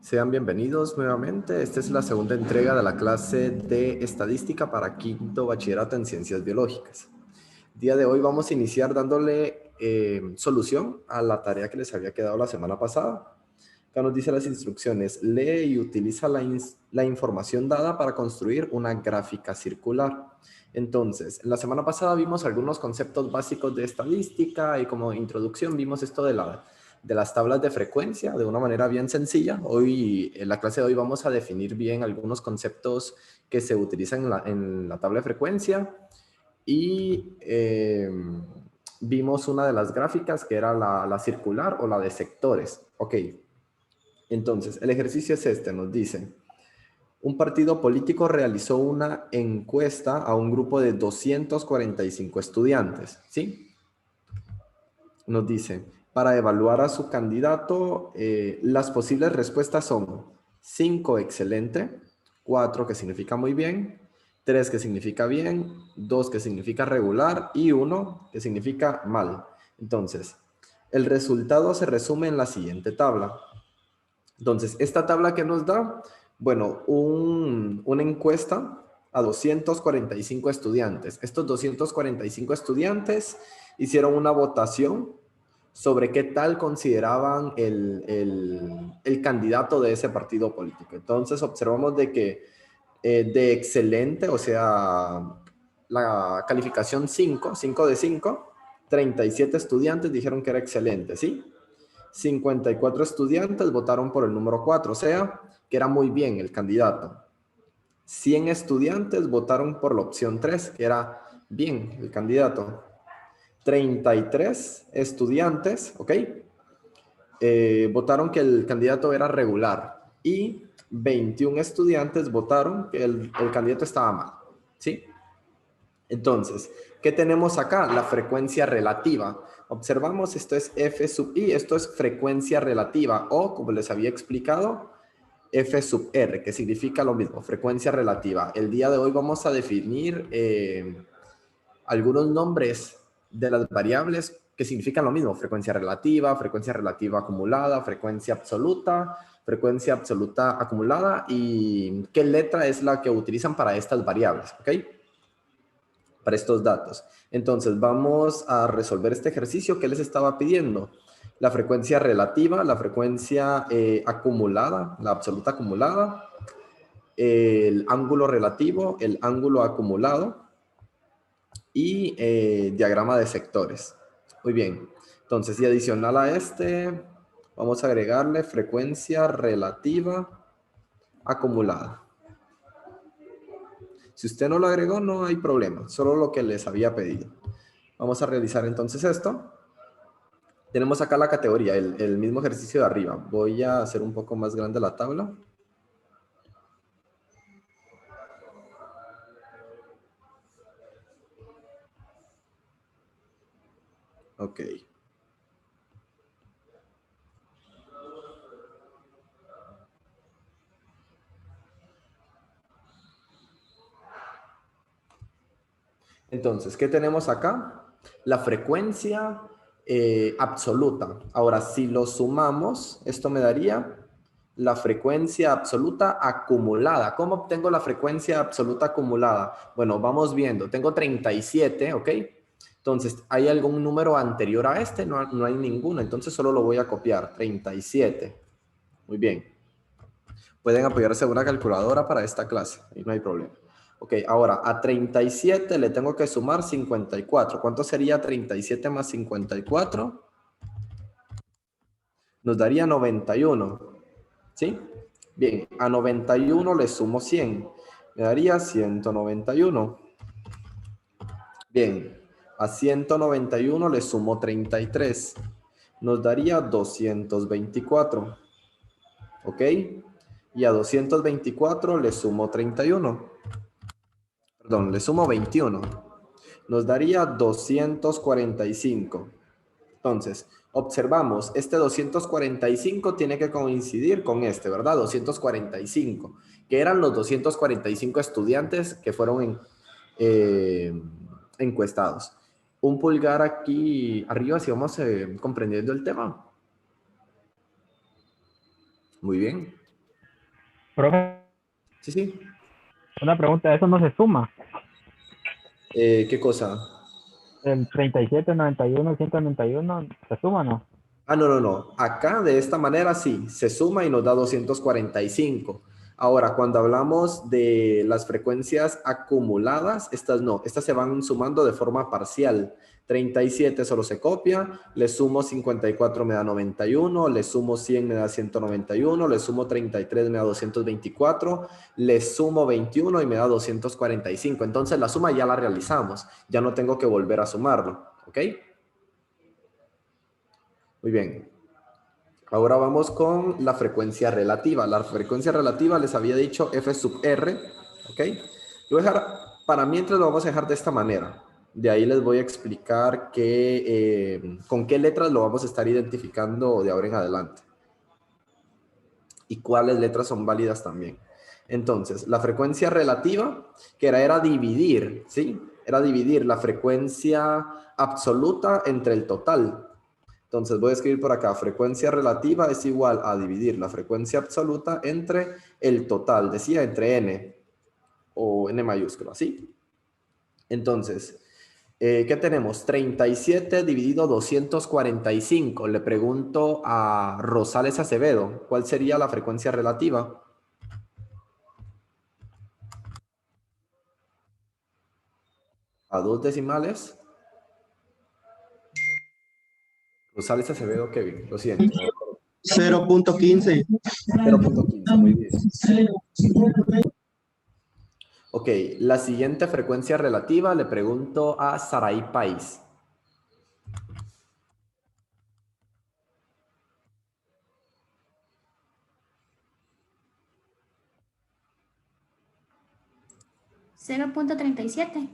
Sean bienvenidos nuevamente. Esta es la segunda entrega de la clase de estadística para quinto bachillerato en ciencias biológicas. El día de hoy vamos a iniciar dándole solución a la tarea que les había quedado la semana pasada. Acá nos dice las instrucciones: lee y utiliza la información dada para construir una gráfica circular. Entonces, en la semana pasada vimos algunos conceptos básicos de estadística y como introducción vimos esto de las tablas de frecuencia de una manera bien sencilla. Hoy, en la clase de hoy, vamos a definir bien algunos conceptos que se utilizan en la tabla de frecuencia y vimos una de las gráficas que era la circular o la de sectores. Ok, entonces el ejercicio es este, nos dice: un partido político realizó una encuesta a un grupo de 245 estudiantes, ¿sí? Nos dice, para evaluar a su candidato, las posibles respuestas son 5, excelente; 4, que significa muy bien; 3, que significa bien; 2, que significa regular; y 1, que significa mal. Entonces, el resultado se resume en la siguiente tabla. Entonces, esta tabla que nos da, bueno, una encuesta a 245 estudiantes. Estos 245 estudiantes hicieron una votación sobre qué tal consideraban el candidato de ese partido político. Entonces, observamos de que de excelente, o sea, la calificación 5, 5 de 5, 37 estudiantes dijeron que era excelente, ¿sí? 54 estudiantes votaron por el número 4, o sea, que era muy bien el candidato. 100 estudiantes votaron por la opción 3, que era bien el candidato. 33 estudiantes, ¿ok? Votaron que el candidato era regular. Y 21 estudiantes votaron que el candidato estaba mal, ¿sí? Entonces, ¿qué tenemos acá? La frecuencia relativa. Observamos, esto es F sub I, esto es frecuencia relativa, o como les había explicado, F sub R, que significa lo mismo, frecuencia relativa. El día de hoy vamos a definir algunos nombres de las variables que significan lo mismo: frecuencia relativa acumulada, frecuencia absoluta acumulada, y qué letra es la que utilizan para estas variables, ¿ok? Para estos datos. Entonces, vamos a resolver este ejercicio que les estaba pidiendo. La frecuencia relativa, la frecuencia acumulada, la absoluta acumulada, el ángulo relativo, el ángulo acumulado y diagrama de sectores. Muy bien. Entonces, y adicional a este, vamos a agregarle frecuencia relativa acumulada. Si usted no lo agregó, no hay problema, solo lo que les había pedido. Vamos a realizar entonces esto. Tenemos acá la categoría, el mismo ejercicio de arriba. Voy a hacer un poco más grande la tabla. Ok. Entonces, ¿qué tenemos acá? La frecuencia absoluta. Ahora, si lo sumamos, esto me daría la frecuencia absoluta acumulada. ¿Cómo obtengo la frecuencia absoluta acumulada? Bueno, vamos viendo. Tengo 37, ¿ok? Entonces, ¿hay algún número anterior a este? No, no hay ninguno, entonces solo lo voy a copiar. 37. Muy bien. Pueden apoyarse en una calculadora para esta clase, y no hay problema. Ok, ahora a 37 le tengo que sumar 54. ¿Cuánto sería 37 más 54? Nos daría 91. ¿Sí? Bien, a 91 le sumo 100. Me daría 191. Bien, a 191 le sumo 33. Nos daría 224. ¿Ok? Y a 224 le sumo 31. Perdón, le sumo 21. Nos daría 245. Entonces, observamos, este 245 tiene que coincidir con este, ¿verdad? 245, que eran los 245 estudiantes que fueron encuestados. Un pulgar aquí arriba si vamos comprendiendo el tema. Muy bien. Profe, Sí, sí. una pregunta, ¿eso no se suma? ¿Qué cosa? El 37, 91, 191, ¿se suma o no? Ah, no, no, no. Acá de esta manera sí, se suma y nos da 245. Ahora, cuando hablamos de las frecuencias acumuladas, estas no, estas se van sumando de forma parcial. 37 solo se copia, le sumo 54 me da 91, le sumo 100 me da 191, le sumo 33 me da 224, le sumo 21 y me da 245. Entonces la suma ya la realizamos, ya no tengo que volver a sumarlo, ¿ok? Muy bien. Ahora vamos con la frecuencia relativa. La frecuencia relativa les había dicho F sub R, ¿ok? Lo voy a dejar, para mientras lo vamos a dejar de esta manera. De ahí les voy a explicar con qué letras lo vamos a estar identificando de ahora en adelante. Y cuáles letras son válidas también. Entonces, la frecuencia relativa, que era dividir, ¿sí? Era dividir la frecuencia absoluta entre el total. Entonces voy a escribir por acá, frecuencia relativa es igual a dividir la frecuencia absoluta entre el total, decía entre n o n mayúscula, ¿sí? Entonces, ¿qué tenemos? 37 dividido 245. Le pregunto a Rosales Acevedo, ¿cuál sería la frecuencia relativa? A dos decimales. Rosales Acevedo, Kevin, lo siento. 0.15. 0.15, muy bien. Ok, la siguiente frecuencia relativa le pregunto a Sarai País. ¿0.37?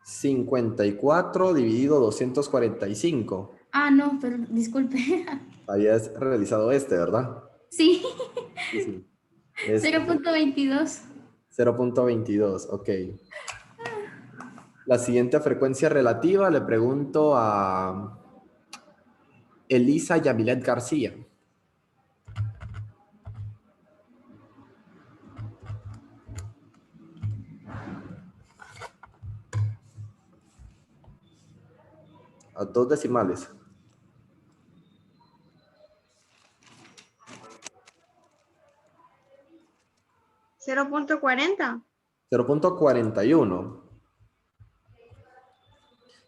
54 dividido 245. Ah, no, pero disculpe. Habías realizado este, ¿verdad? Sí, Sí, sí. Es 0.22. 0.22, ok. La siguiente frecuencia relativa le pregunto a Elisa Yamilet García. A dos decimales. 0.40. 0.41.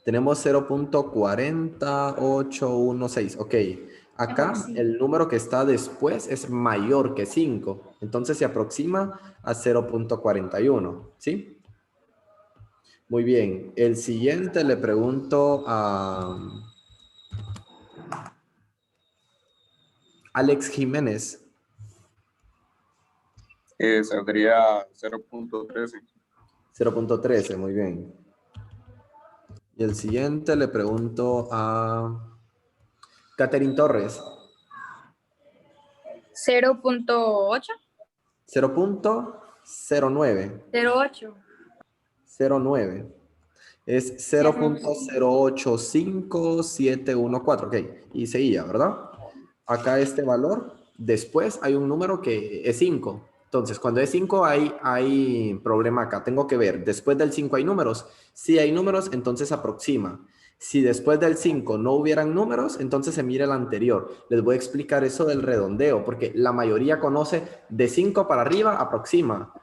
Tenemos 0.40816. Ok. Mejor Acá sí. el número que está después es mayor que 5. Entonces se aproxima a 0.41. ¿Sí? Muy bien. El siguiente le pregunto a Alex Jiménez. Saldría 0.13. 0.13, muy bien. Y el siguiente le pregunto a Catherine Torres. 0.8. 0.09. 0.8. 09. Es Cerró, sí. 0.085714. Ok, y seguía, ¿verdad? Acá este valor, después hay un número que es 5. Entonces, cuando es 5 hay problema acá. Tengo que ver, después del 5 hay números. Si hay números, entonces aproxima. Si después del 5 no hubieran números, entonces se mira el anterior. Les voy a explicar eso del redondeo, porque la mayoría conoce de 5 para arriba, aproxima.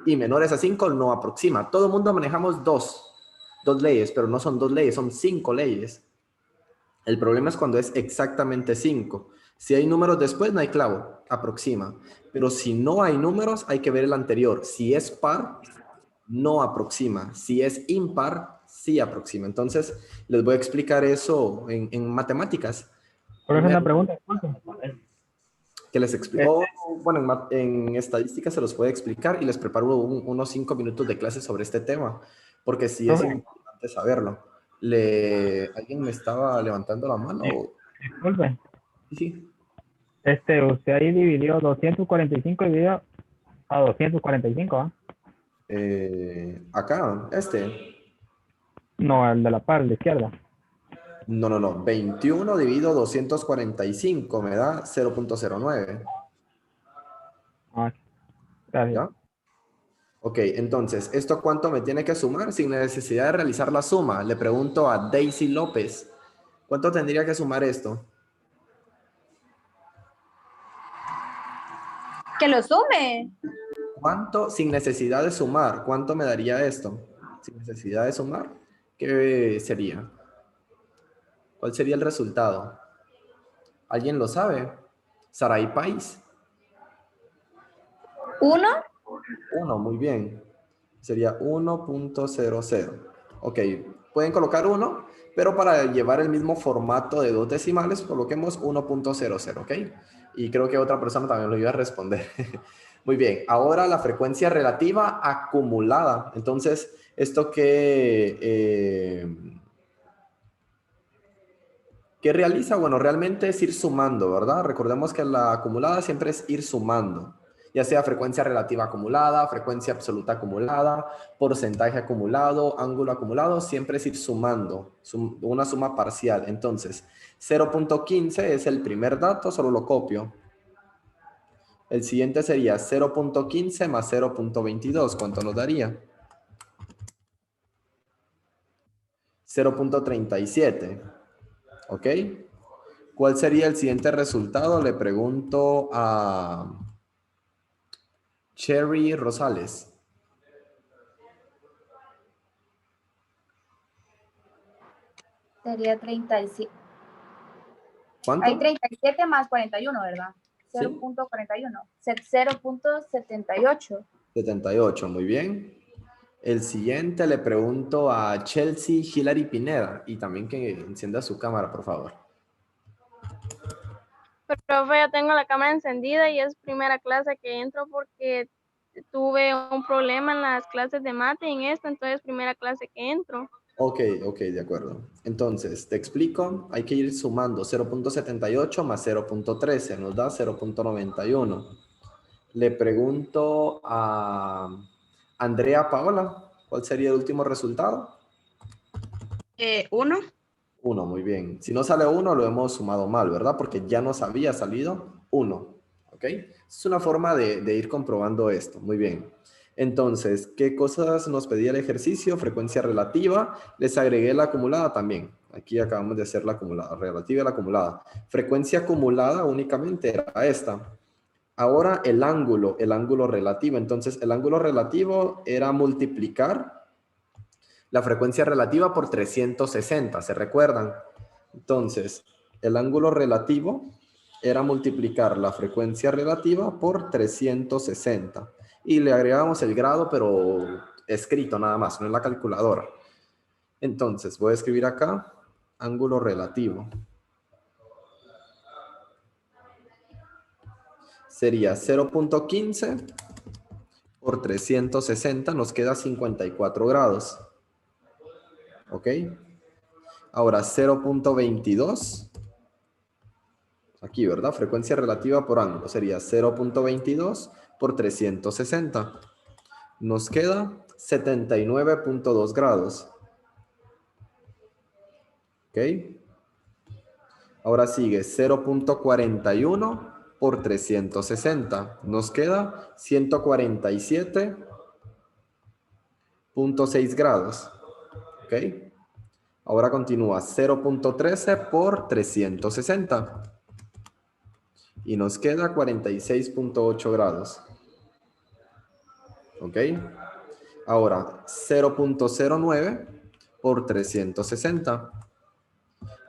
Y menores a 5 no aproxima. Todo el mundo manejamos dos leyes, pero no son dos leyes, son 5 leyes. El problema es cuando es exactamente 5. Si hay números después, no hay clavo, aproxima. Pero si no hay números, hay que ver el anterior. Si es par, no aproxima. Si es impar, sí aproxima. Entonces, les voy a explicar eso en matemáticas. Profe, una Primero, pregunta, disculpe. que les explico, bueno, en estadística se los puede explicar y les preparo unos 5 minutos de clase sobre este tema, porque sí es Profe, importante saberlo. ¿Alguien me estaba levantando la mano? disculpe. Sí, sí. Usted ahí dividió 245 dividido a 245, ¿ah? Acá, No, el de la par, el de izquierda. No. 21 dividido 245 me da 0.09. Ah, gracias. ¿Ya? Ok, entonces, ¿esto cuánto me tiene que sumar sin necesidad de realizar la suma? Le pregunto a Daisy López, ¿cuánto tendría que sumar esto? Que lo sume. ¿Cuánto sin necesidad de sumar? ¿Cuánto me daría esto? Sin necesidad de sumar, ¿qué sería? ¿Cuál sería el resultado? ¿Alguien lo sabe? Saray País. 1. 1, muy bien. Sería 1.00. Ok, pueden colocar 1, pero para llevar el mismo formato de dos decimales, coloquemos 1.00, ¿ok? Y creo que otra persona también lo iba a responder. Muy bien, ahora la frecuencia relativa acumulada. Entonces, ¿esto qué realiza? Bueno, realmente es ir sumando, ¿verdad? Recordemos que la acumulada siempre es ir sumando, ya sea frecuencia relativa acumulada, frecuencia absoluta acumulada, porcentaje acumulado, ángulo acumulado, siempre es ir sumando, una suma parcial. Entonces, 0.15 es el primer dato, solo lo copio. El siguiente sería 0.15 más 0.22, ¿cuánto nos daría? 0.37, ¿ok? ¿Cuál sería el siguiente resultado? Le pregunto a Cherry Rosales. Sería 37. ¿Cuánto? Hay 37 más 41, ¿verdad? Sí. 0.41. 0.78. 78, muy bien. El siguiente le pregunto a Chelsea Hilary Pineda y también que encienda su cámara, por favor. Profe, ya tengo la cámara encendida y es primera clase que entro porque tuve un problema en las clases de mate y en esta, entonces primera clase que entro. Ok, de acuerdo. Entonces, te explico. Hay que ir sumando 0.78 más 0.13, nos da 0.91. Le pregunto a Andrea Paola, ¿cuál sería el último resultado? 1. 1, muy bien. Si no sale 1, lo hemos sumado mal, ¿verdad? Porque ya nos había salido 1, ¿ok? Es una forma de ir comprobando esto. Muy bien. Entonces, ¿qué cosas nos pedía el ejercicio? Frecuencia relativa. Les agregué la acumulada también. Aquí acabamos de hacer la acumulada, relativa y la acumulada. Frecuencia acumulada únicamente era esta. Ahora el ángulo relativo. Entonces, el ángulo relativo era multiplicar la frecuencia relativa por 360, ¿se recuerdan? Entonces, el ángulo relativo era multiplicar la frecuencia relativa por 360. Y le agregamos el grado, pero escrito nada más, no en la calculadora. Entonces, voy a escribir acá, ángulo relativo. Sería 0.15 por 360, nos queda 54 grados. ¿Ok? Ahora 0.22. Aquí, ¿verdad? Frecuencia relativa por ángulo. Sería 0.22 por 360. Nos queda 79.2 grados. ¿Ok? Ahora sigue 0.41 por 360. Nos queda 147.6 grados. ¿Ok? Ahora continúa 0.13 por 360. Y nos queda 46.8 grados. ¿Ok? Ahora 0.09 por 360.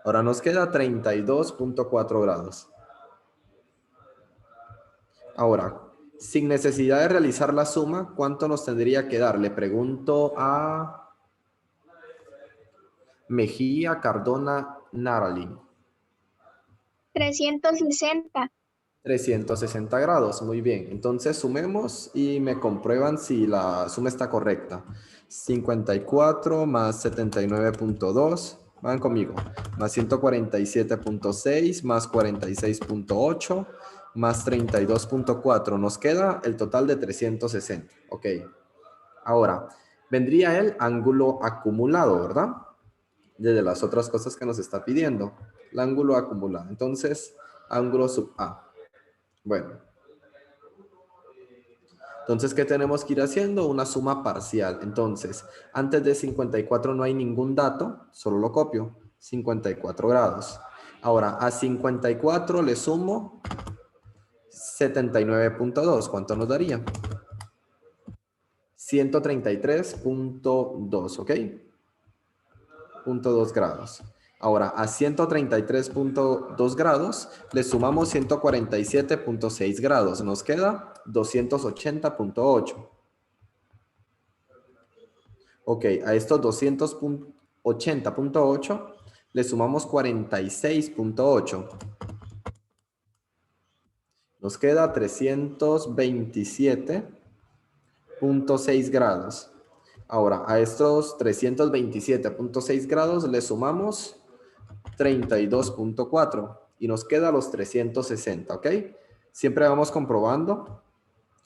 Ahora nos queda 32.4 grados. Ahora, sin necesidad de realizar la suma, ¿cuánto nos tendría que dar? Le pregunto a Mejía Cardona Naralin. 360. 360 grados, muy bien. Entonces sumemos y me comprueban si la suma está correcta. 54 más 79.2, van conmigo, más 147.6, más 46.8, más 32.4. Nos queda el total de 360. Ok. Ahora, vendría el ángulo acumulado, ¿verdad? Desde las otras cosas que nos está pidiendo. El ángulo acumulado. Entonces, ángulo sub A. Bueno, Entonces, ¿qué tenemos que ir haciendo? Una suma parcial. Entonces, antes de 54 no hay ningún dato, solo lo copio. 54 grados. Ahora, a 54 le sumo 79.2. ¿Cuánto nos daría? 133.2, ¿ok? 0.2 grados. Ahora, a 133.2 grados le sumamos 147.6 grados. Nos queda 280.8. Ok, a estos 280.8 le sumamos 46.8. Nos queda 327.6 grados. Ahora, a estos 327.6 grados le sumamos 32.4 y nos queda los 360, ¿ok? Siempre vamos comprobando,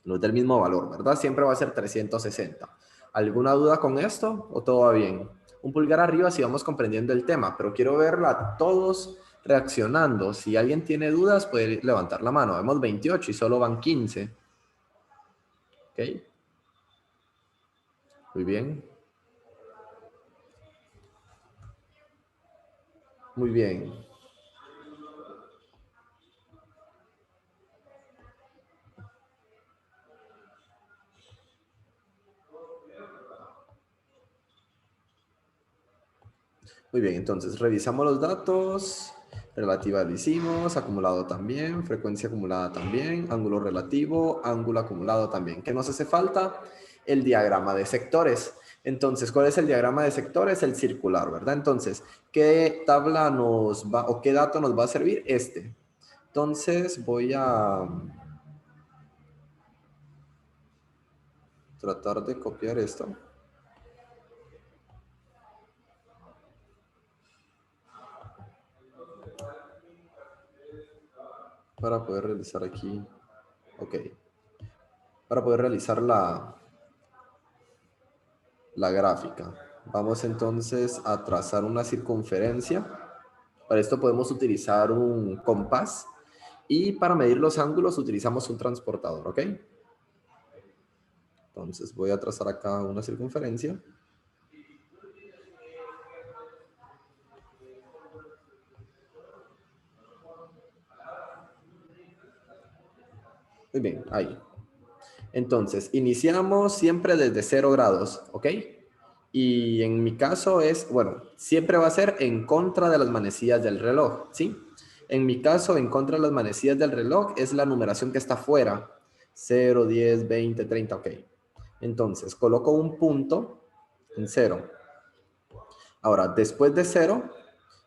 nos da el mismo valor, ¿verdad? Siempre va a ser 360. ¿Alguna duda con esto o todo va bien? Un pulgar arriba si vamos comprendiendo el tema, pero quiero verla a todos reaccionando. Si alguien tiene dudas, puede levantar la mano. Vemos 28 y solo van 15. ¿Ok? Muy bien. Muy bien. Muy bien, entonces revisamos los datos. Relativa lo hicimos, acumulado también, frecuencia acumulada también, ángulo relativo, ángulo acumulado también. ¿Qué nos hace falta? El diagrama de sectores. Entonces, ¿cuál es el diagrama de sectores? El circular, ¿verdad? Entonces, ¿qué tabla nos va o qué dato nos va a servir? Este. Entonces, voy a tratar de copiar esto. Para poder realizar aquí. Ok. Para poder realizar la gráfica. Vamos entonces a trazar una circunferencia. Para esto podemos utilizar un compás y para medir los ángulos utilizamos un transportador, ¿ok? Entonces voy a trazar acá una circunferencia. Muy bien, ahí. Entonces, iniciamos siempre desde 0 grados, ¿ok? Y en mi caso es, bueno, siempre va a ser en contra de las manecillas del reloj, ¿sí? En mi caso, en contra de las manecillas del reloj es la numeración que está fuera. 0, 10, 20, 30, ok. Entonces, coloco un punto en 0. Ahora, después de 0,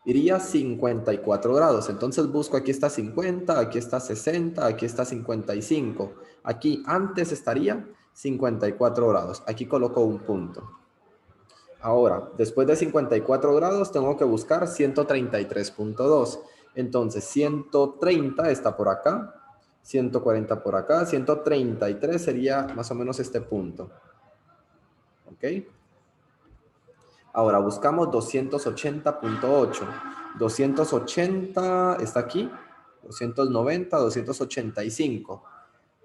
iría 54 grados. Entonces busco, aquí está 50, aquí está 60, aquí está 55. Aquí antes estaría 54 grados. Aquí coloco un punto. Ahora, después de 54 grados, tengo que buscar 133.2. Entonces, 130 está por acá, 140 por acá, 133 sería más o menos este punto. ¿Ok? Ahora, buscamos 280.8. 280 está aquí, 290, 285.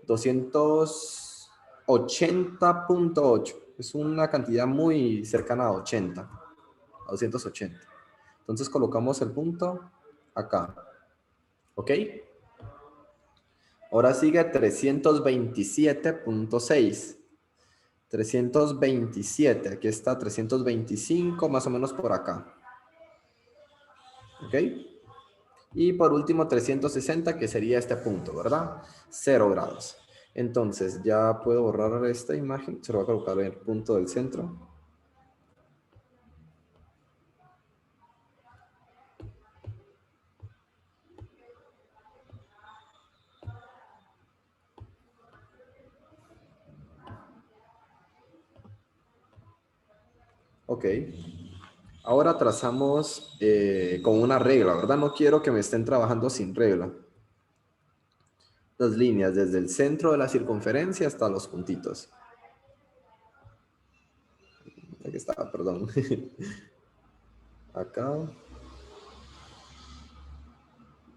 280.8. Es una cantidad muy cercana a 80. A 280. Entonces colocamos el punto acá. ¿Ok? Ahora sigue 327.6. 327. Aquí está 325, más o menos por acá. ¿Ok? Y por último 360, que sería este punto, ¿verdad? 0 grados. Entonces ya puedo borrar esta imagen. Se lo voy a colocar en el punto del centro. Ok. Ahora trazamos con una regla, ¿verdad? No quiero que me estén trabajando sin regla. Las líneas desde el centro de la circunferencia hasta los puntitos. Aquí está, perdón. Acá.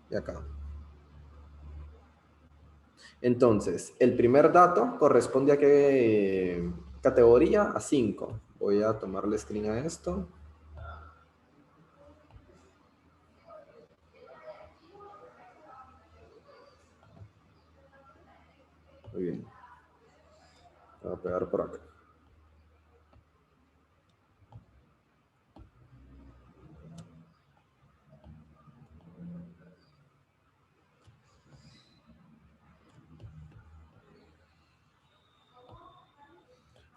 Y acá. Entonces, el primer dato corresponde a qué categoría, a 5. Voy a tomarle screen a esto. Muy bien. Voy a pegar por acá.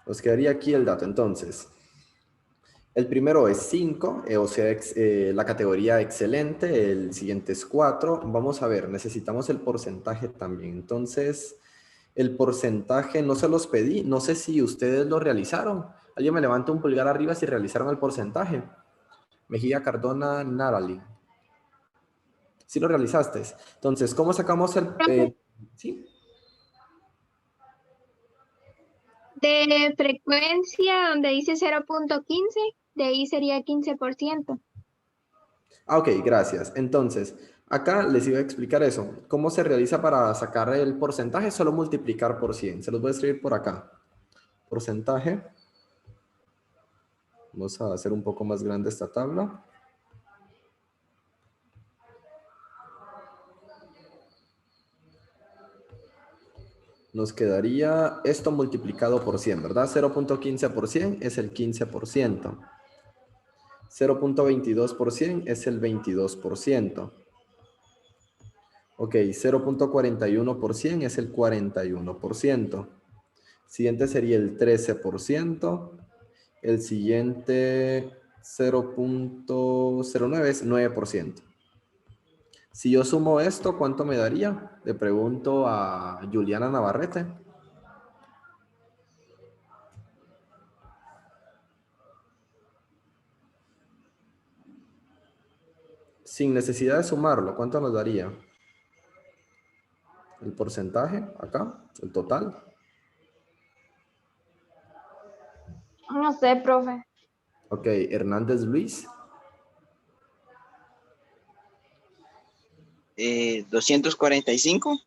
Nos quedaría aquí el dato. Entonces, el primero es 5, o sea, la categoría excelente. El siguiente es 4. Vamos a ver, necesitamos el porcentaje también. Entonces, el porcentaje no se los pedí. No sé si ustedes lo realizaron. Alguien me levanta un pulgar arriba si realizaron el porcentaje. Mejía Cardona Narali. ¿Sí lo realizaste? Entonces, ¿cómo sacamos el ¿sí? De frecuencia, donde dice 0.15, de ahí sería 15%. Ah, ok, gracias. Entonces, acá les iba a explicar eso. ¿Cómo se realiza para sacar el porcentaje? Solo multiplicar por 100. Se los voy a escribir por acá. Porcentaje. Vamos a hacer un poco más grande esta tabla. Nos quedaría esto multiplicado por 100, ¿verdad? 0.15 por 100 es el 15%. 0.22 por 100 es el 22%. Ok, 0.41 por 100 es el 41%. Siguiente sería el 13%. El siguiente 0.09 es 9%. Si yo sumo esto, ¿cuánto me daría? Le pregunto a Juliana Navarrete. Sin necesidad de sumarlo, ¿cuánto nos daría? El porcentaje, acá, el total. No sé, profe. Ok, Hernández Luis. 245,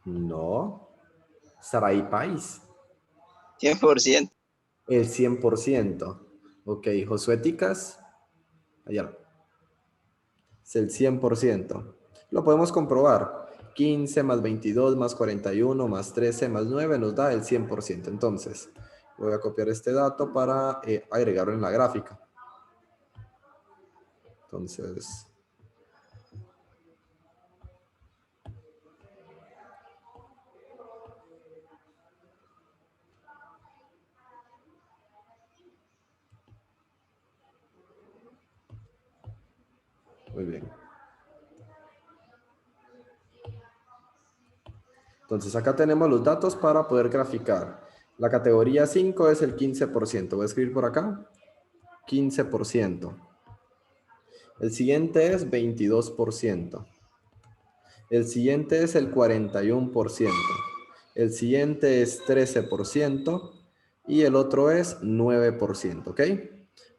No. Saray País. 100%. El 100%. Ok, Josué Ticas. Allá. Es el 100%. Lo podemos comprobar. 15 más 22 más 41 más 13 más 9 nos da el 100%. Entonces, voy a copiar este dato para agregarlo en la gráfica. Entonces, muy bien. Entonces, acá tenemos los datos para poder graficar. La categoría 5 es el 15%. Voy a escribir por acá. 15%. El siguiente es 22%. El siguiente es el 41%. El siguiente es 13%. Y el otro es 9%. ¿Ok?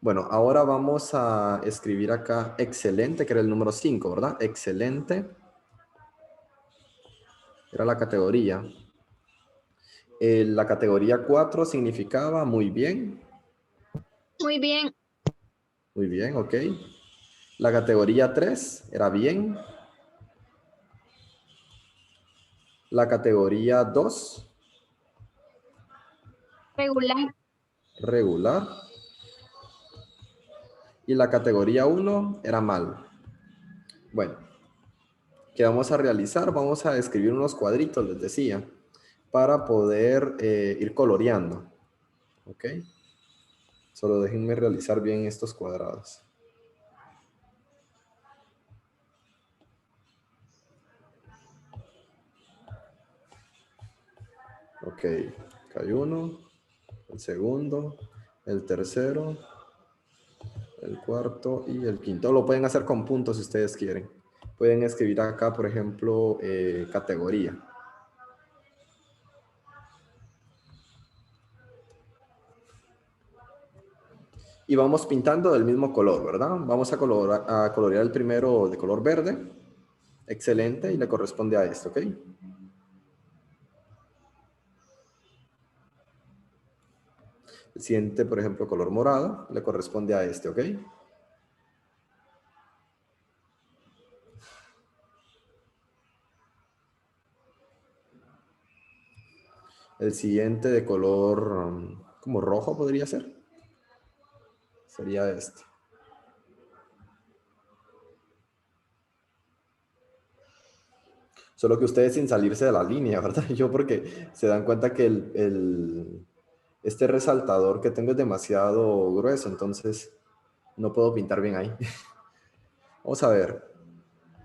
Bueno, ahora vamos a escribir acá excelente, que era el número 5, ¿verdad? Excelente. Era la categoría. La categoría 4 significaba muy bien. Muy bien, Muy bien, ok. La categoría 3 era bien. La categoría 2, regular. regular. Y la categoría 1 era mal. Bueno, ¿qué vamos a realizar? Vamos a escribir unos cuadritos, les decía, para poder ir coloreando. ¿Ok? Solo déjenme realizar bien estos cuadrados. Ok, acá hay uno, el segundo, el tercero, el cuarto y el quinto. Lo pueden hacer con puntos si ustedes quieren. Pueden escribir acá, por ejemplo, categoría. Y vamos pintando del mismo color, ¿verdad? Vamos a colorear el primero de color verde. Excelente, y le corresponde a esto, ¿ok? El siguiente, por ejemplo, color morado, le corresponde a este, ¿ok? El siguiente de color como rojo podría ser. Sería este. Solo que ustedes sin salirse de la línea, ¿verdad? Yo porque se dan cuenta que este resaltador que tengo es demasiado grueso, entonces no puedo pintar bien ahí. Vamos a ver.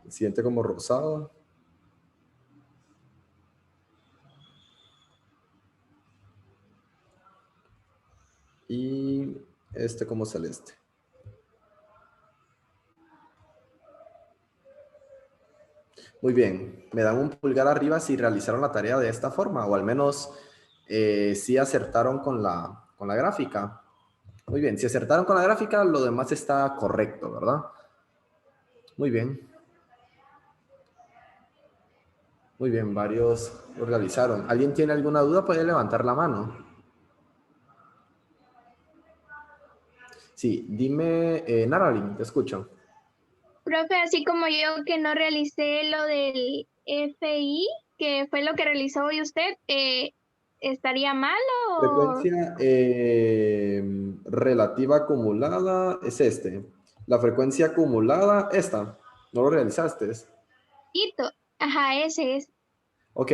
El siguiente como rosado. Y este como celeste. Muy bien, me dan un pulgar arriba si realizaron la tarea de esta forma, o al menos si acertaron con la gráfica. Muy bien, si acertaron con la gráfica, lo demás está correcto, ¿verdad? Muy bien. Muy bien, varios lo realizaron. ¿Alguien tiene alguna duda? Puede levantar la mano. Sí, dime, Naralyn, te escucho. Profe, así como yo que no realicé lo del FI, que fue lo que realizó hoy usted, ¿estaría mal o...? Frecuencia relativa acumulada es este. La frecuencia acumulada, esta. ¿No lo realizaste? Hito. Ajá, ese es. Ok,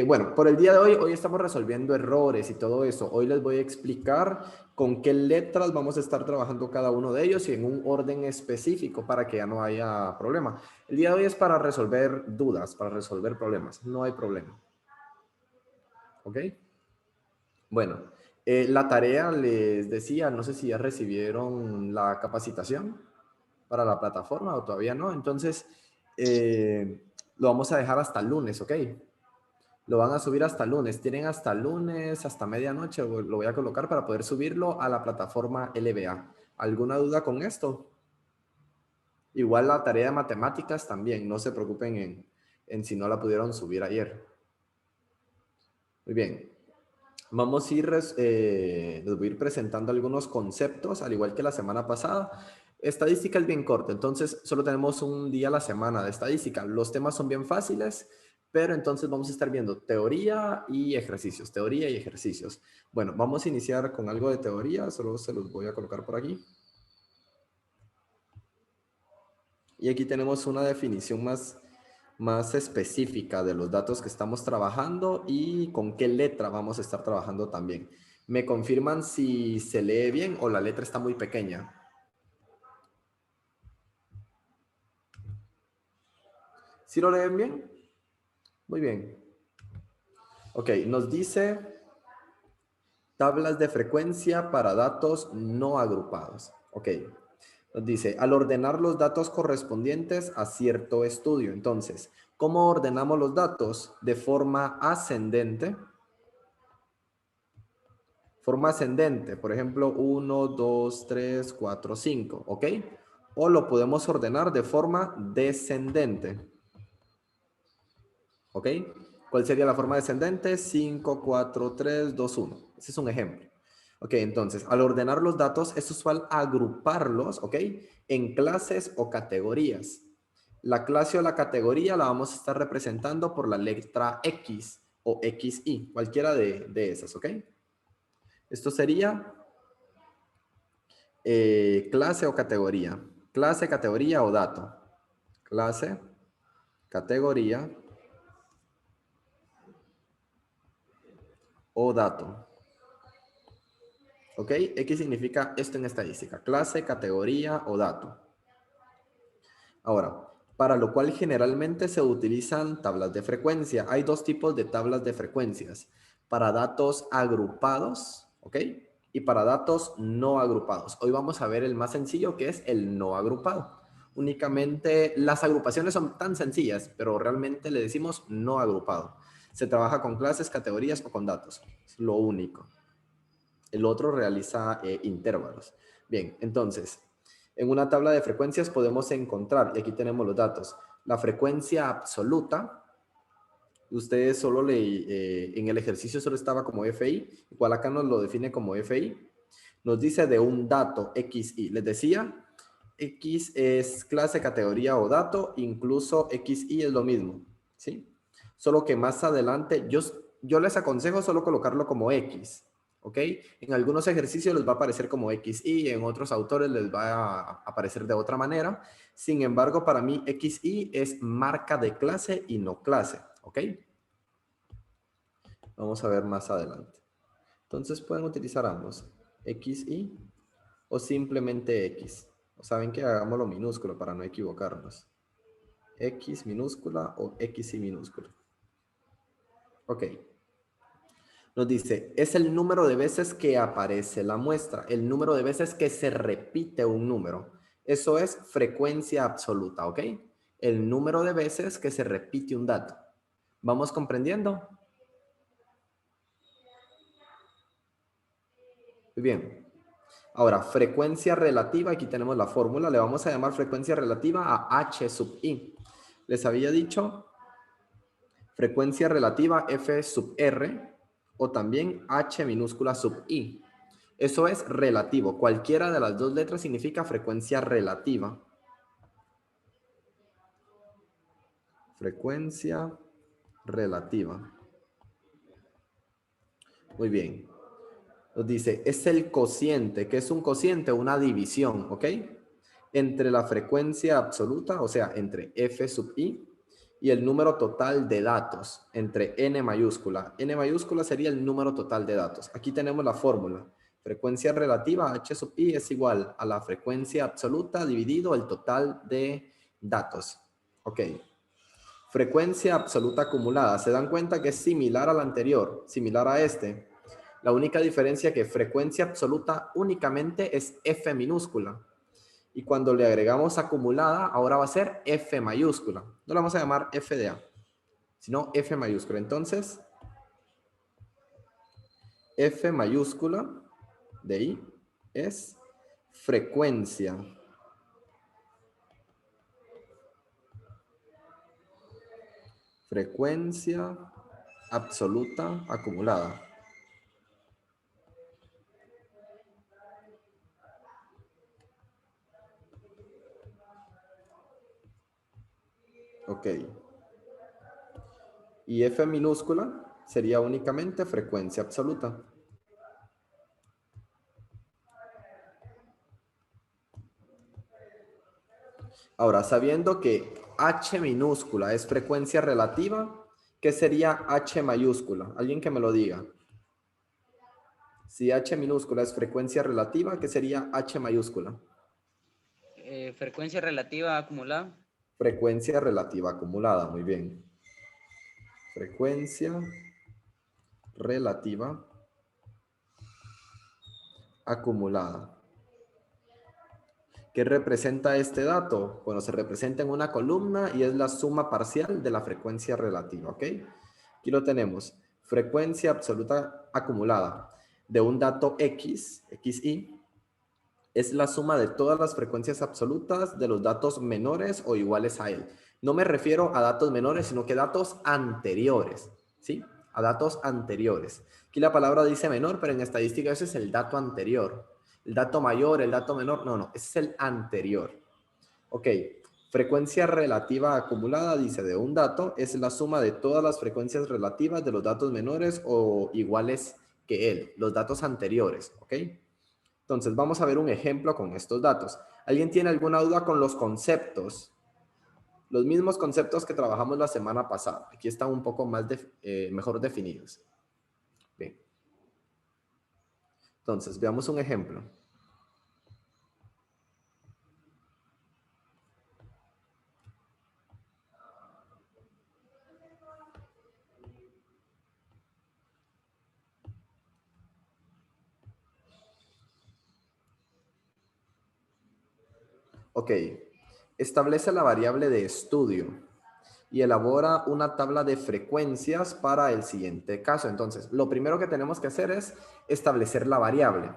bueno, por el día de hoy estamos resolviendo errores y todo eso. Hoy les voy a explicar con qué letras vamos a estar trabajando cada uno de ellos y en un orden específico para que ya no haya problema. El día de hoy es para resolver dudas, para resolver problemas. No hay problema. ¿Ok? Bueno, la tarea les decía, no sé si ya recibieron la capacitación para la plataforma o todavía no. Entonces, lo vamos a dejar hasta el lunes, ¿ok? Lo van a subir hasta el lunes. Tienen hasta el lunes, hasta medianoche, lo voy a colocar para poder subirlo a la plataforma LBA. ¿Alguna duda con esto? Igual la tarea de matemáticas también, no se preocupen en si no la pudieron subir ayer. Muy bien. Vamos a ir, les voy a ir presentando algunos conceptos, al igual que la semana pasada. Estadística es bien corta, entonces solo tenemos un día a la semana de estadística. Los temas son bien fáciles, pero entonces vamos a estar viendo teoría y ejercicios, teoría y ejercicios. Bueno, vamos a iniciar con algo de teoría, solo se los voy a colocar por aquí. Y aquí tenemos una definición más específica de los datos que estamos trabajando y con qué letra vamos a estar trabajando también. ¿Me confirman si se lee bien o la letra está muy pequeña? ¿Sí lo leen bien? Muy bien. Ok, nos dice tablas de frecuencia para datos no agrupados. Ok, nos dice, al ordenar los datos correspondientes a cierto estudio. Entonces, ¿cómo ordenamos los datos? De forma ascendente. Forma ascendente, por ejemplo, 1, 2, 3, 4, 5, ¿ok? O lo podemos ordenar de forma descendente. ¿Ok? ¿Cuál sería la forma descendente? 5, 4, 3, 2, 1. Ese es un ejemplo. Ok, entonces, al ordenar los datos, es usual agruparlos, ¿ok? En clases o categorías. La clase o la categoría la vamos a estar representando por la letra X o XY, cualquiera de esas, ¿ok? Esto sería clase o categoría. Clase, categoría o dato. Clase, categoría o dato. ¿Ok? X significa esto en estadística. Clase, categoría o dato. Ahora, para lo cual generalmente se utilizan tablas de frecuencia. Hay dos tipos de tablas de frecuencias. Para datos agrupados, ¿ok? Y para datos no agrupados. Hoy vamos a ver el más sencillo, que es el no agrupado. Únicamente las agrupaciones son tan sencillas, pero realmente le decimos no agrupado. Se trabaja con clases, categorías o con datos. Es lo único. El otro realiza intervalos. Bien, entonces, en una tabla de frecuencias podemos encontrar, y aquí tenemos los datos, la frecuencia absoluta. Ustedes solo en el ejercicio solo estaba como FI, igual acá nos lo define como FI. Nos dice de un dato XY. Les decía, X es clase, categoría o dato, incluso XY es lo mismo, ¿sí? Solo que más adelante yo les aconsejo solo colocarlo como X, ¿ok? En algunos ejercicios les va a aparecer como XY, en otros autores les va a aparecer de otra manera. Sin embargo, para mí XY es marca de clase y no clase, ¿ok? Vamos a ver más adelante. Entonces pueden utilizar ambos, XY o simplemente X. O saben que hagámoslo minúsculo para no equivocarnos. X minúscula o XY minúscula. Ok. Nos dice, es el número de veces que aparece la muestra, el número de veces que se repite un número. Eso es frecuencia absoluta, ¿ok? El número de veces que se repite un dato. ¿Vamos comprendiendo? Muy bien. Ahora, frecuencia relativa, aquí tenemos la fórmula, le vamos a llamar frecuencia relativa a H sub I. Les había dicho frecuencia relativa F sub R o también H minúscula sub I. Eso es relativo. Cualquiera de las dos letras significa frecuencia relativa. Frecuencia relativa. Muy bien. Nos dice, es el cociente. ¿Qué es un cociente? Una división, ¿ok? Entre la frecuencia absoluta, o sea, entre F sub I y el número total de datos, entre N mayúscula. N mayúscula sería el número total de datos. Aquí tenemos la fórmula. Frecuencia relativa H sub I es igual a la frecuencia absoluta dividido el total de datos. Ok. Frecuencia absoluta acumulada. ¿Se dan cuenta que es similar al anterior? Similar a este. La única diferencia es que frecuencia absoluta únicamente es F minúscula. Y cuando le agregamos acumulada, ahora va a ser F mayúscula. No la vamos a llamar F de A, sino F mayúscula. Entonces, F mayúscula de I es frecuencia. Frecuencia absoluta acumulada. Ok. Y F minúscula sería únicamente frecuencia absoluta. Ahora, sabiendo que H minúscula es frecuencia relativa, ¿qué sería H mayúscula? Alguien que me lo diga. Si H minúscula es frecuencia relativa, ¿qué sería H mayúscula? Frecuencia relativa acumulada. Frecuencia relativa acumulada, muy bien. Frecuencia relativa acumulada. ¿Qué representa este dato? Bueno, se representa en una columna y es la suma parcial de la frecuencia relativa, ¿ok? Aquí lo tenemos. Frecuencia absoluta acumulada de un dato X, XY, es la suma de todas las frecuencias absolutas de los datos menores o iguales a él. No me refiero a datos menores, sino que datos anteriores, ¿sí? A datos anteriores. Aquí la palabra dice menor, pero en estadística ese es el dato anterior. El dato mayor, el dato menor, no, ese es el anterior. Ok, frecuencia relativa acumulada dice de un dato es la suma de todas las frecuencias relativas de los datos menores o iguales que él, los datos anteriores, ¿ok? Entonces, vamos a ver un ejemplo con estos datos. ¿Alguien tiene alguna duda con los conceptos? Los mismos conceptos que trabajamos la semana pasada. Aquí están un poco más mejor definidos. Bien. Entonces, veamos un ejemplo. Ok, establece la variable de estudio y elabora una tabla de frecuencias para el siguiente caso. Entonces, lo primero que tenemos que hacer es establecer la variable.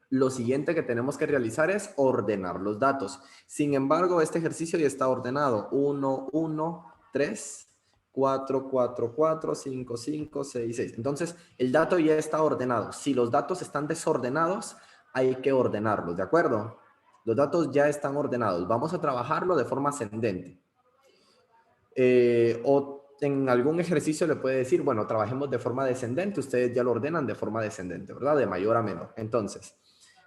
Lo siguiente que tenemos que realizar es ordenar los datos. Sin embargo, este ejercicio ya está ordenado. 1, 1, 3, 4, 4, 4, 5, 5, 6, 6. Entonces, el dato ya está ordenado. Si los datos están desordenados, hay que ordenarlos, ¿de acuerdo? Los datos ya están ordenados. Vamos a trabajarlo de forma ascendente. O en algún ejercicio le puede decir, bueno, trabajemos de forma descendente. Ustedes ya lo ordenan de forma descendente, ¿verdad? De mayor a menor. Entonces,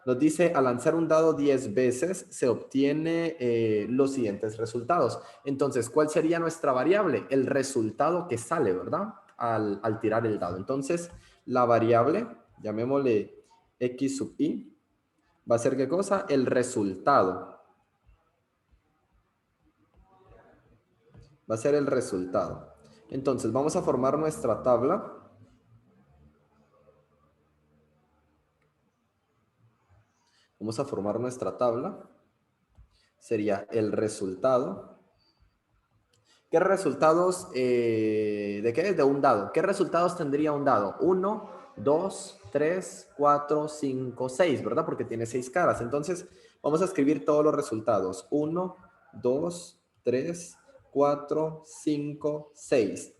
nos dice, al lanzar un dado 10 veces, se obtiene los siguientes resultados. Entonces, ¿cuál sería nuestra variable? El resultado que sale, ¿verdad? Al tirar el dado. Entonces, la variable, llamémosle x sub i, va a ser ¿qué cosa? El resultado. Va a ser el resultado. Entonces, vamos a formar nuestra tabla. Vamos a formar nuestra tabla. Sería el resultado. ¿Qué resultados de qué? De un dado. ¿Qué resultados tendría un dado? 1, 2, 3, 4, 5, 6, ¿verdad? Porque tiene 6 caras. Entonces, vamos a escribir todos los resultados. 1, 2, 3, 4, 5, 6.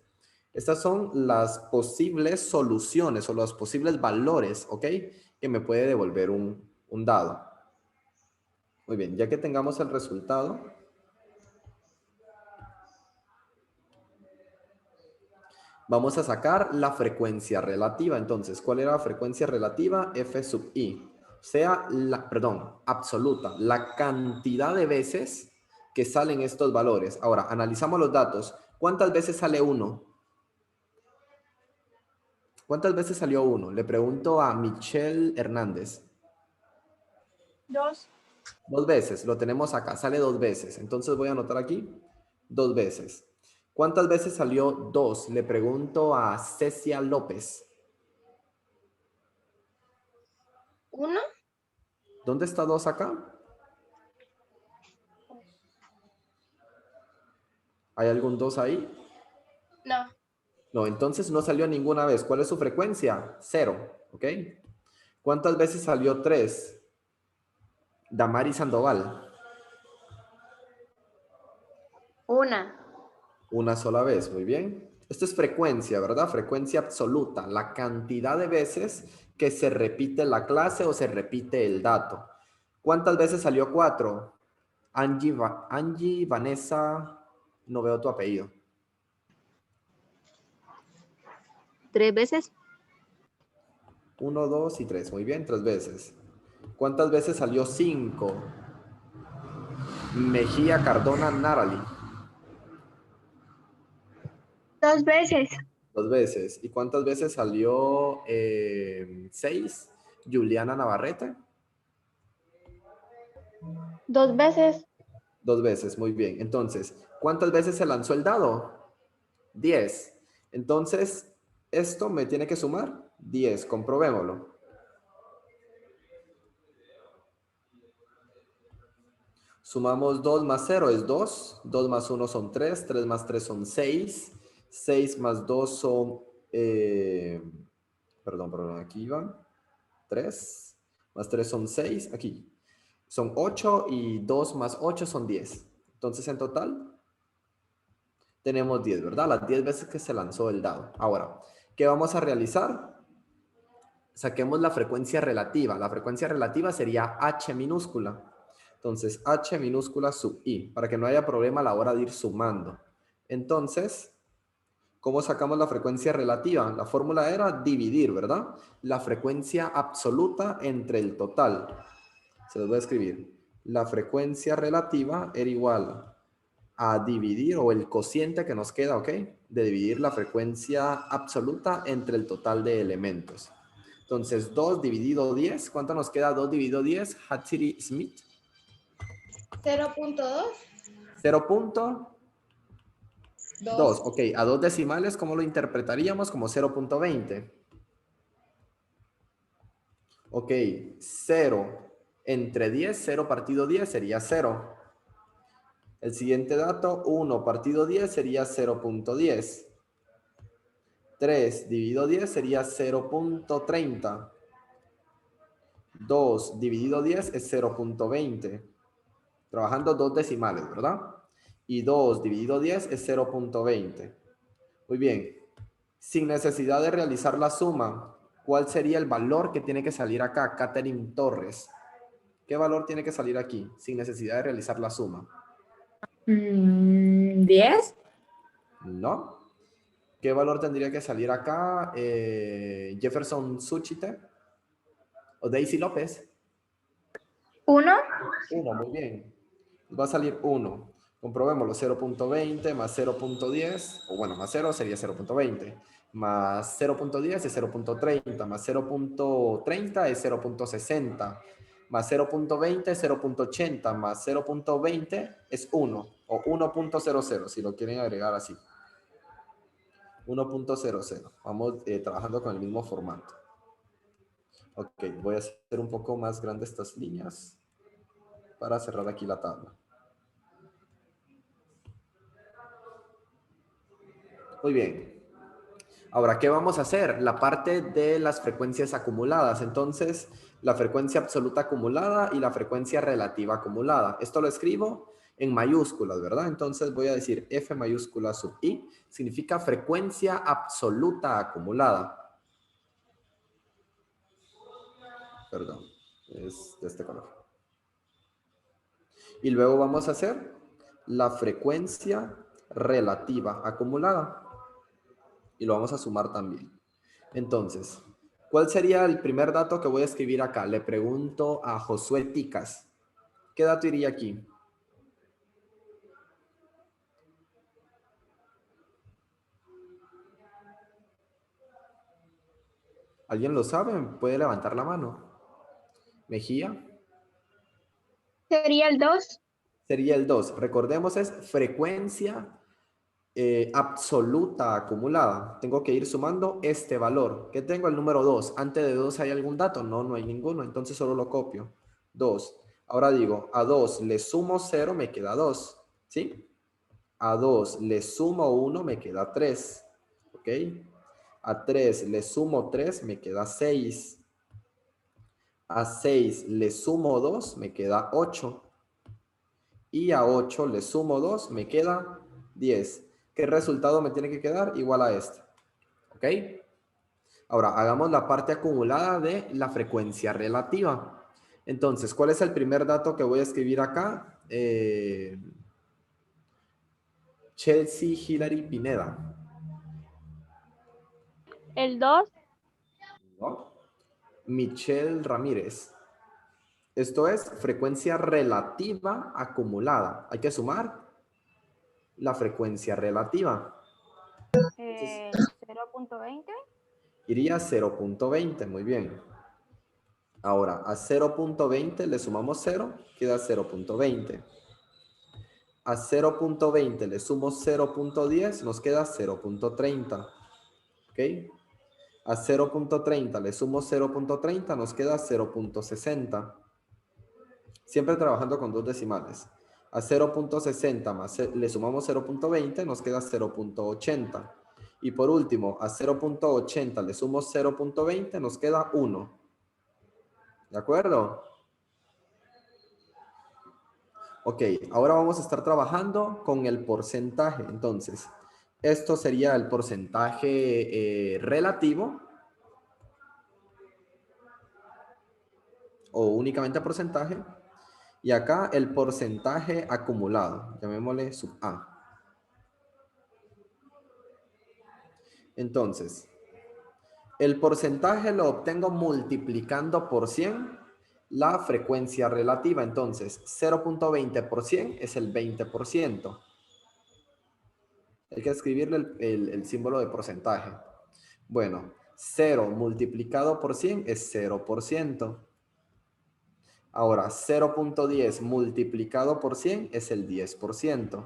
Estas son las posibles soluciones o los posibles valores, ¿ok? Que me puede devolver un dado. Muy bien, ya que tengamos el resultado, vamos a sacar la frecuencia relativa. Entonces, ¿cuál era la frecuencia relativa? F sub i. O sea, absoluta. La cantidad de veces que salen estos valores. Ahora, analizamos los datos. ¿Cuántas veces sale 1? ¿Cuántas veces salió 1? Le pregunto a Michelle Hernández. 2. 2 veces, lo tenemos acá, sale 2 veces. Entonces voy a anotar aquí 2 veces. ¿Cuántas veces salió 2? Le pregunto a Cecia López. 1. ¿Dónde está 2 acá? ¿Hay algún 2 ahí? No. No, entonces no salió ninguna vez. ¿Cuál es su frecuencia? 0, ¿ok? ¿Cuántas veces salió 3? Damari Sandoval. 1. Una sola vez, muy bien. Esto es frecuencia, ¿verdad? Frecuencia absoluta, la cantidad de veces que se repite la clase o se repite el dato. ¿Cuántas veces salió 4? Angie Vanessa, no veo tu apellido. 3 veces. 1, 2 y 3, muy bien, 3 veces. ¿Cuántas veces salió 5? Mejía Cardona Narali. 2 veces. 2 veces. ¿Y cuántas veces salió 6? Juliana Navarrete. 2 veces. 2 veces, muy bien. Entonces, ¿cuántas veces se lanzó el dado? 10. Entonces, esto me tiene que sumar 10. Comprobémoslo. Sumamos 2 más 0 es 2. 2 más 1 son 3. 3 más 3 son 6. 6 más 2 son... perdón, aquí van. 3. Más 3 son 6. Aquí. Son 8 y 2 más 8 son 10. Entonces, en total, tenemos 10, ¿verdad? Las 10 veces que se lanzó el dado. Ahora, ¿qué vamos a realizar? Saquemos la frecuencia relativa. La frecuencia relativa sería H minúscula. Entonces, H minúscula sub I, para que no haya problema a la hora de ir sumando. Entonces, ¿cómo sacamos la frecuencia relativa? La fórmula era dividir, ¿verdad? La frecuencia absoluta entre el total. Se los voy a escribir. La frecuencia relativa era igual a dividir, o el cociente que nos queda, ¿ok? De dividir la frecuencia absoluta entre el total de elementos. Entonces, 2 dividido 10. ¿Cuánto nos queda 2 dividido 10? Hatsiri Smith. 0.2. 0.2. Ok, a 2 decimales, ¿cómo lo interpretaríamos? Como 0.20. Ok, 0 entre 10, 0 partido 10 sería 0. El siguiente dato, 1 partido 10 sería 0.10. 3 dividido 10 sería 0.30. 2 dividido 10 es 0.20. Trabajando 2 decimales, ¿verdad? Y 2 dividido 10 es 0.20. Muy bien. Sin necesidad de realizar la suma, ¿cuál sería el valor que tiene que salir acá? Catherine Torres. ¿Qué valor tiene que salir aquí? Sin necesidad de realizar la suma. 10. No. ¿Qué valor tendría que salir acá? Jefferson Suchite o Daisy López. 1. 1, muy bien. Va a salir 1. Comprobémoslo. 0.20 más 0.10, o bueno, más 0 sería 0.20. Más 0.10 es 0.30, más 0.30 es 0.60, más 0.20 es 0.80, más 0.20 es 1, o 1.00, si lo quieren agregar así. 1.00. Vamos trabajando con el mismo formato. Ok, voy a hacer un poco más grande estas líneas para cerrar aquí la tabla. Muy bien. Ahora, ¿qué vamos a hacer? La parte de las frecuencias acumuladas. Entonces, la frecuencia absoluta acumulada y la frecuencia relativa acumulada. Esto lo escribo en mayúsculas, ¿verdad? Entonces voy a decir F mayúscula sub I. Significa frecuencia absoluta acumulada. Perdón, es de este color. Y luego vamos a hacer la frecuencia relativa acumulada. Y lo vamos a sumar también. Entonces, ¿cuál sería el primer dato que voy a escribir acá? Le pregunto a Josué Ticas. ¿Qué dato iría aquí? ¿Alguien lo sabe? ¿Puede levantar la mano? ¿Mejía? Sería el 2. Sería el 2. Recordemos, es frecuencia absoluta acumulada. Tengo que ir sumando este valor. ¿Qué tengo? El número 2. ¿Antes de 2 hay algún dato? No, no hay ninguno. Entonces solo lo copio. 2. Ahora digo, a 2 le sumo 0, me queda 2. ¿Sí? A 2 le sumo 1, me queda 3. ¿Ok? A 3 le sumo 3, me queda 6. A 6 le sumo 2, me queda 8. Y a 8 le sumo 2, me queda 10. ¿Qué resultado me tiene que quedar? Igual a este. ¿Ok? Ahora, hagamos la parte acumulada de la frecuencia relativa. Entonces, ¿cuál es el primer dato que voy a escribir acá? Chelsea Hilary Pineda. El 2. ¿No? Michelle Ramírez. Esto es frecuencia relativa acumulada. Hay que sumar la frecuencia relativa. 0.20. Iría a 0.20, muy bien. Ahora, a 0.20 le sumamos 0, queda 0.20. A 0.20 le sumo 0.10, nos queda 0.30. ¿Ok? A 0.30 le sumo 0.30, nos queda 0.60. Siempre trabajando con dos decimales. A 0.60 más le sumamos 0.20, nos queda 0.80. Y por último, a 0.80 le sumo 0.20, nos queda 1. ¿De acuerdo? Ok, ahora vamos a estar trabajando con el porcentaje. Entonces, esto sería el porcentaje relativo. O únicamente porcentaje. Y acá el porcentaje acumulado. Llamémosle sub A. Entonces, el porcentaje lo obtengo multiplicando por 100 la frecuencia relativa. Entonces, 0.20 por 100 es el 20%. Hay que escribirle el símbolo de porcentaje. Bueno, 0 multiplicado por 100 es 0%. Ahora, 0.10 multiplicado por 100 es el 10%.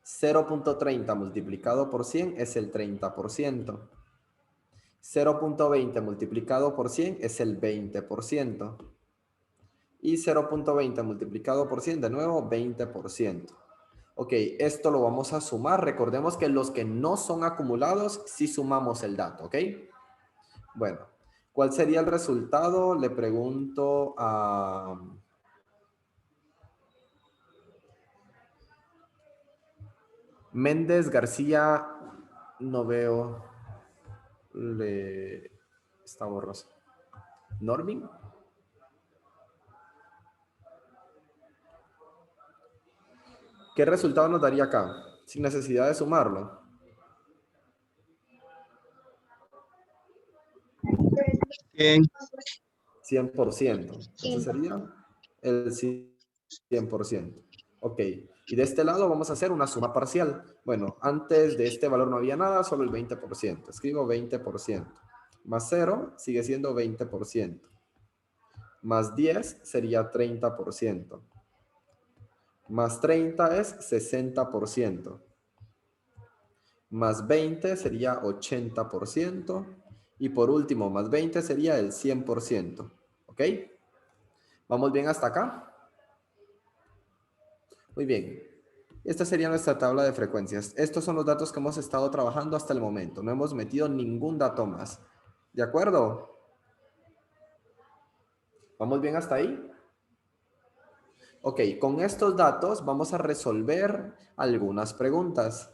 0.30 multiplicado por 100 es el 30%. 0.20 multiplicado por 100 es el 20%. Y 0.20 multiplicado por 100, de nuevo, 20%. Ok, esto lo vamos a sumar. Recordemos que los que no son acumulados, sí sumamos el dato, ¿ok? Bueno, ¿cuál sería el resultado? Le pregunto a... Méndez García, no veo. Está borroso. Normin. ¿Qué resultado nos daría acá? Sin necesidad de sumarlo. 100%. Entonces sería el 100%. Ok. Y de este lado vamos a hacer una suma parcial. Bueno, antes de este valor no había nada, solo el 20%. Escribo 20%. Más 0 sigue siendo 20%. Más 10 sería 30%. Más 30 es 60%. Más 20 sería 80%. Y por último, más 20 sería el 100%. ¿Ok? ¿Vamos bien hasta acá? Muy bien. Esta sería nuestra tabla de frecuencias. Estos son los datos que hemos estado trabajando hasta el momento. No hemos metido ningún dato más. ¿De acuerdo? ¿Vamos bien hasta ahí? Ok, con estos datos vamos a resolver algunas preguntas.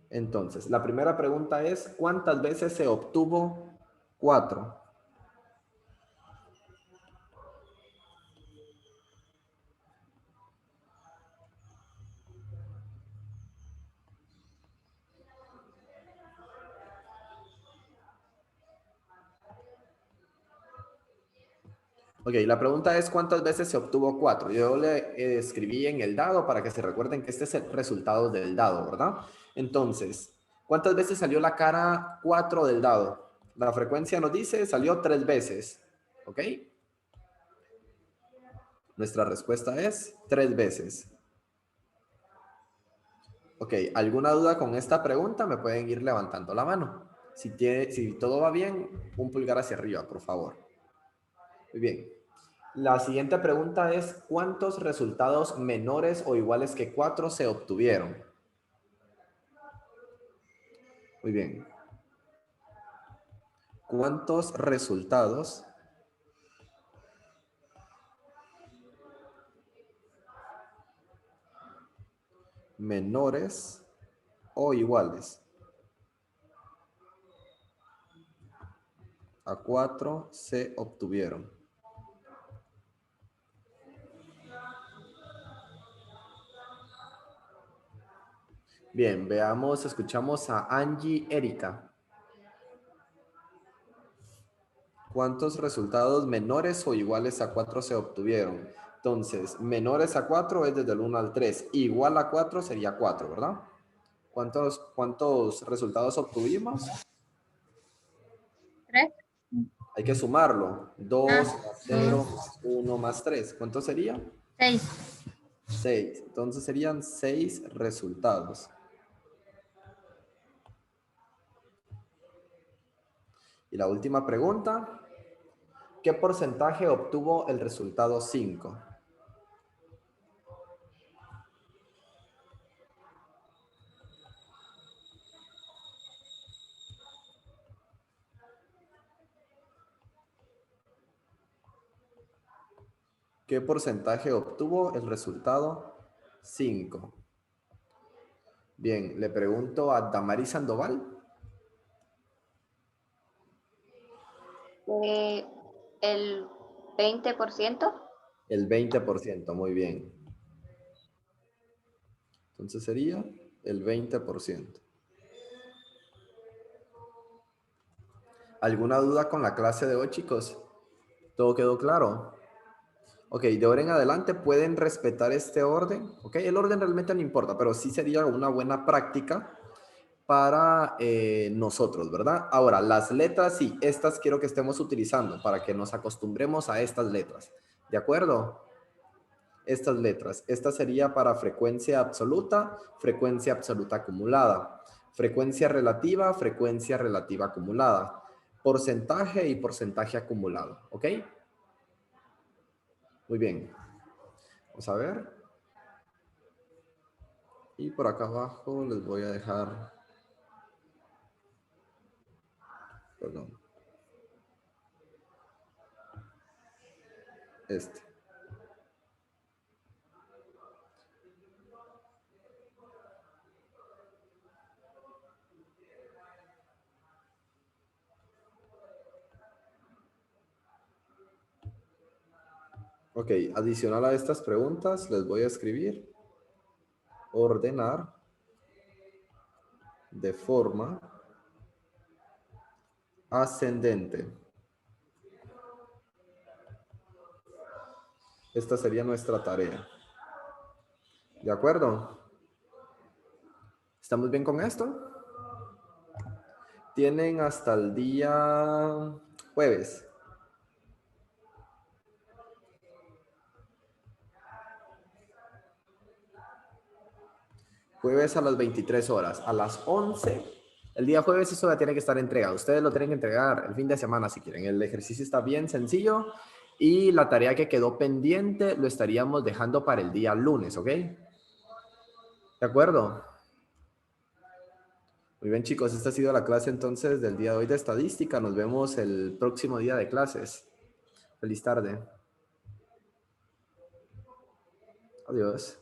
Entonces, la primera pregunta es, ¿cuántas veces se obtuvo 4? Ok, la pregunta es ¿cuántas veces se obtuvo 4? Yo le escribí en el dado para que se recuerden que este es el resultado del dado, ¿verdad? Entonces, ¿cuántas veces salió la cara 4 del dado? La frecuencia nos dice salió 3 veces, ¿ok? Nuestra respuesta es 3 veces. Ok, ¿alguna duda con esta pregunta? Me pueden ir levantando la mano. Si todo va bien, un pulgar hacia arriba, por favor. Muy bien. La siguiente pregunta es, ¿cuántos resultados menores o iguales que 4 se obtuvieron? Muy bien. ¿Cuántos resultados menores o iguales a 4 se obtuvieron? Bien, veamos, escuchamos a Angie Erika. ¿Cuántos resultados menores o iguales a 4 se obtuvieron? Entonces, menores a 4 es desde el 1 al 3. Igual a 4 sería 4, ¿verdad? ¿Cuántos resultados obtuvimos? 3. Hay que sumarlo. 2 Ah, más 0 más 1 más 3. ¿Cuánto sería? 6. 6. Entonces serían 6 resultados. Y la última pregunta. ¿Qué porcentaje obtuvo el resultado 5? ¿Qué porcentaje obtuvo el resultado 5? Bien, le pregunto a Damaris Sandoval. El 20%. El 20%, muy bien. Entonces sería el 20%. ¿Alguna duda con la clase de hoy, chicos? ¿Todo quedó claro? Ok, de ahora en adelante pueden respetar este orden. Ok, el orden realmente no importa, pero sí sería una buena práctica para nosotros, ¿verdad? Ahora, las letras, sí, estas quiero que estemos utilizando para que nos acostumbremos a estas letras. ¿De acuerdo? Estas letras. Esta sería para frecuencia absoluta acumulada. Frecuencia relativa acumulada. Porcentaje y porcentaje acumulado. ¿Ok? Muy bien. Vamos a ver. Y por acá abajo les voy a dejar... Perdón. Este. Ok, adicional a estas preguntas, les voy a escribir ordenar de forma ascendente. Esta sería nuestra tarea. ¿De acuerdo? ¿Estamos bien con esto? Tienen hasta el día jueves. Jueves a las 23 horas. A las 11. El día jueves eso ya tiene que estar entregado. Ustedes lo tienen que entregar el fin de semana si quieren. El ejercicio está bien sencillo. Y la tarea que quedó pendiente lo estaríamos dejando para el día lunes, ¿ok? ¿De acuerdo? Muy bien, chicos. Esta ha sido la clase entonces del día de hoy de estadística. Nos vemos el próximo día de clases. Feliz tarde. Adiós.